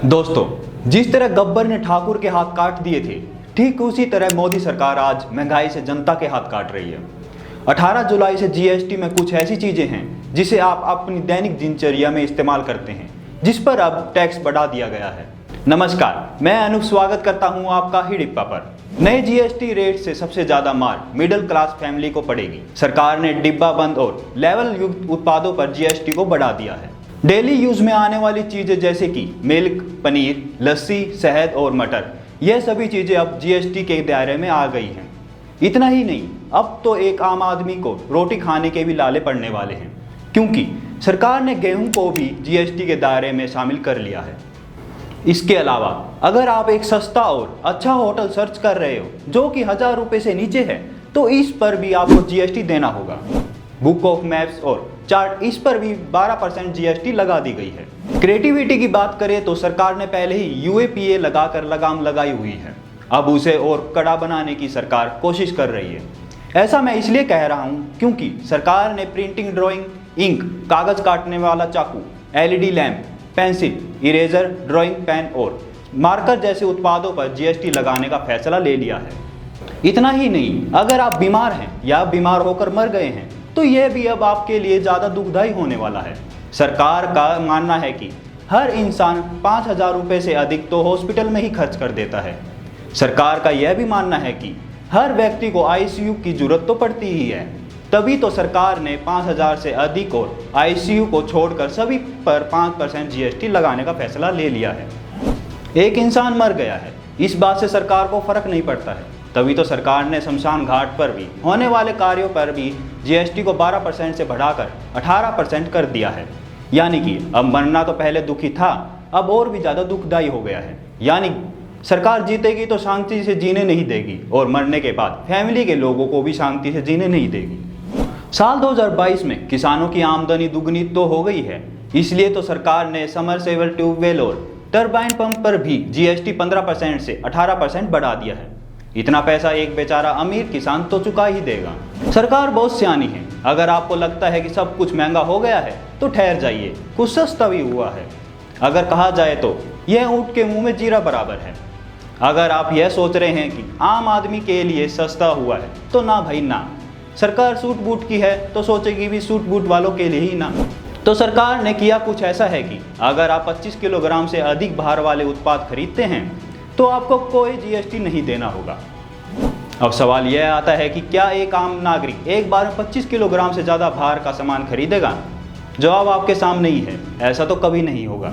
दोस्तों, जिस तरह गब्बर ने ठाकुर के हाथ काट दिए थे, ठीक उसी तरह मोदी सरकार आज महंगाई से जनता के हाथ काट रही है। 18 जुलाई से जीएसटी में कुछ ऐसी चीजें हैं जिसे आप अपनी दैनिक दिनचर्या में इस्तेमाल करते हैं, जिस पर अब टैक्स बढ़ा दिया गया है। नमस्कार, मैं अनूप स्वागत करता हूं आपका हिडिप्पा पर। नए जीएसटी रेट से सबसे ज्यादा मार मिडिल क्लास फैमिली को पड़ेगी। सरकार ने डिब्बा बंद और लेवल युक्त उत्पादों पर जीएसटी को बढ़ा दिया है। डेली यूज में आने वाली चीजें जैसे कि मिल्क, पनीर, लस्सी, शहद और मटर, यह सभी चीजें अब जीएसटी के दायरे में आ गई हैं। इतना ही नहीं, अब तो एक आम आदमी को रोटी खाने के भी लाले पड़ने वाले हैं, क्योंकि सरकार ने गेहूं को भी जीएसटी के दायरे में शामिल कर लिया है। इसके अलावा अगर आप एक सस्ता और अच्छा होटल सर्च कर रहे हो जो कि 1000 रुपये से नीचे है, तो इस पर भी आपको जीएसटी देना होगा। बुक ऑफ मैप्स और चार्ट, इस पर भी 12% जीएसटी लगा दी गई है। क्रिएटिविटी की बात करें तो सरकार ने पहले ही यूएपीए लगाकर लगाम लगाई हुई है। अब उसे और कड़ा बनाने की सरकार कोशिश कर रही है। ऐसा मैं इसलिए कह रहा हूँ क्योंकि सरकार ने प्रिंटिंग, ड्राइंग, इंक, कागज काटने वाला चाकू, LED lamp, pencil, eraser, drawing pen और मार्कर जैसे उत्पादों पर जीएसटी लगाने का फैसला ले लिया है। इतना ही नहीं, अगर आप बीमार हैं या बीमार होकर मर गए हैं तो यह भी अब आपके लिए ज़्यादा दुखदायी होने वाला है। सरकार का मानना है कि हर इंसान 5000 रुपये से अधिक तो हॉस्पिटल में ही खर्च कर देता है। सरकार का यह भी मानना है कि हर व्यक्ति को आईसीयू की जरूरत तो पड़ती ही है, तभी तो सरकार ने 5000 से अधिक और आईसीयू को छोड़कर सभी पर 5% जीएसटी लगाने का फैसला ले लिया है। एक इंसान मर गया है, इस बात से सरकार को फर्क नहीं पड़ता है, तभी तो सरकार ने शमशान घाट पर भी होने वाले कार्यों पर भी जीएसटी को 12% से बढ़ाकर 18% कर दिया है। यानी कि अब मरना तो पहले दुखी था, अब और भी ज़्यादा दुखदायी हो गया है। यानी सरकार जीतेगी तो शांति से जीने नहीं देगी और मरने के बाद फैमिली के लोगों को भी शांति से जीने नहीं देगी। साल 2022 में किसानों की आमदनी दुगनी तो हो गई है, इसलिए तो सरकार ने समरसेबल ट्यूबवेल और टरबाइन पंप पर भी जीएसटी 15% से 18% बढ़ा दिया है। इतना पैसा एक बेचारा अमीर किसान तो चुका ही देगा। सरकार बहुत सियानी है। अगर आपको लगता है कि सब कुछ महंगा हो गया है तो ठहर जाइए, कुछ सस्ता भी हुआ है। अगर कहा जाए तो यह ऊंट के मुंह में जीरा बराबर है। अगर आप यह सोच रहे हैं कि आम आदमी के लिए सस्ता हुआ है तो ना भाई ना। सरकार सूट बूट की है तो सोचेगी भी सूट बूट वालों के लिए ही ना। तो सरकार ने किया कुछ ऐसा है कि अगर आप 25 किलोग्राम से अधिक भार वाले उत्पाद खरीदते हैं तो आपको कोई जीएसटी नहीं देना होगा। अब सवाल यह आता है कि क्या एक आम नागरिक एक बार में 25 किलोग्राम से ज़्यादा भार का सामान खरीदेगा? जवाब आपके सामने ही है, ऐसा तो कभी नहीं होगा।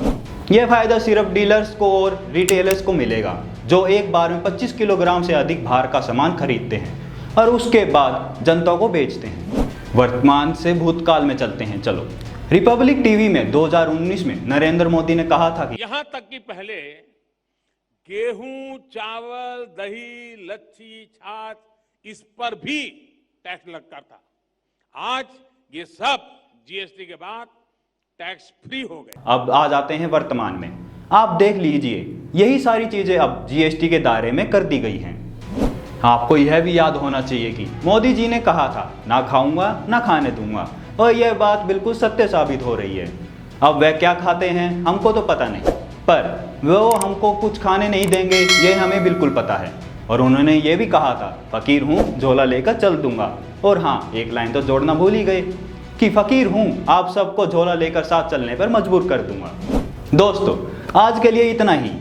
यह फायदा सिर्फ डीलर्स को और रिटेलर्स को मिलेगा जो एक बार में 25 किलोग्राम से अधिक भार का सामान खरीदते हैं और उसके बाद जनता को बेचते हैं। वर्तमान से भूतकाल में चलते हैं। चलो, रिपब्लिक टीवी में 2019 में नरेंद्र मोदी ने कहा था कि यहां तक कि पहले गेहूं, चावल, दही, लच्छी, छाछ, इस पर भी टैक्स लगता था। आज ये सब जीएसटी के बाद टैक्स फ्री हो गए। अब आ जाते हैं वर्तमान में। आप देख लीजिए, यही सारी चीजें अब जीएसटी के दायरे में कर दी गई हैं। आपको यह भी याद होना चाहिए कि मोदी जी ने कहा था, ना खाऊंगा ना खाने दूंगा, और यह बात बिल्कुल सत्य साबित हो रही है। अब वह क्या खाते हैं हमको तो पता नहीं, पर वो हमको कुछ खाने नहीं देंगे ये हमें बिल्कुल पता है। और उन्होंने ये भी कहा था, फकीर हूँ झोला लेकर चल दूंगा। और हाँ, एक लाइन तो जोड़ना भूल ही गए कि फकीर हूँ आप सबको झोला लेकर साथ चलने पर मजबूर कर दूंगा। दोस्तों, आज के लिए इतना ही।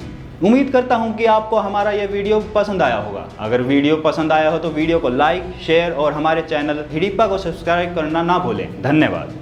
उम्मीद करता हूँ कि आपको हमारा यह वीडियो पसंद आया होगा। अगर वीडियो पसंद आया हो तो वीडियो को लाइक, शेयर और हमारे चैनल हिडिप्पा को सब्सक्राइब करना ना भूलें। धन्यवाद।